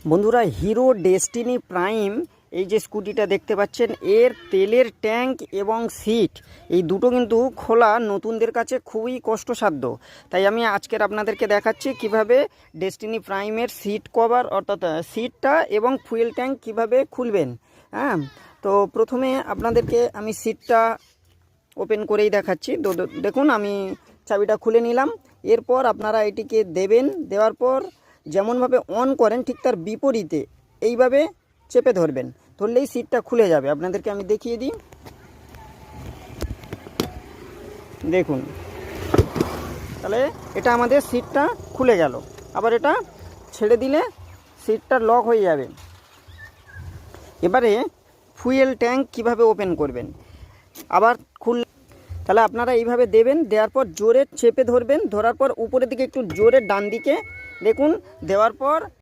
বন্ধুরা, hero destiny prime এই যে স্কুটিটা দেখতে পাচ্ছেন, এর তেলের ট্যাঙ্ক এবং সিট এই দুটো কিন্তু খোলা নতুনদের কাছে খুবই কষ্টসাধ্য। তাই আমি আজকের আপনাদেরকে দেখাচ্ছি কিভাবে ডেস্টিনি প্রাইমের সিট কভার অর্থাৎ সিটটা এবং ফুয়েল ট্যাঙ্ক কিভাবে খুলবেন। হ্যাঁ, তো প্রথমে আপনাদেরকে আমি সিটটা ওপেন করেই দেখাচ্ছি। দেখুন, আমি চাবিটা খুলে নিলাম। এরপর আপনারা এটিকে দেবেন, দেওয়ার পর যেমনভাবে অন করেন ঠিক তার বিপরীতে এইভাবে চেপে ধরবেন, ধরলেই সিটটা খুলে যাবে। আপনাদেরকে আমি দেখিয়ে দিই। দেখুন, তাহলে এটা আমাদের সিটটা খুলে গেল। আবার এটা ছেড়ে দিলে সিটটা লক হয়ে যাবে। এবারে ফুয়েল ট্যাঙ্ক কিভাবে ওপেন করবেন, আবার তাহলে আপনারা এইভাবে দেবেন, দেওয়ার পর জোরে চেপে ধরবেন, ধরার পর উপরের দিকে একটু জোরে ডান দিকে দেখুন, দেওয়ার পর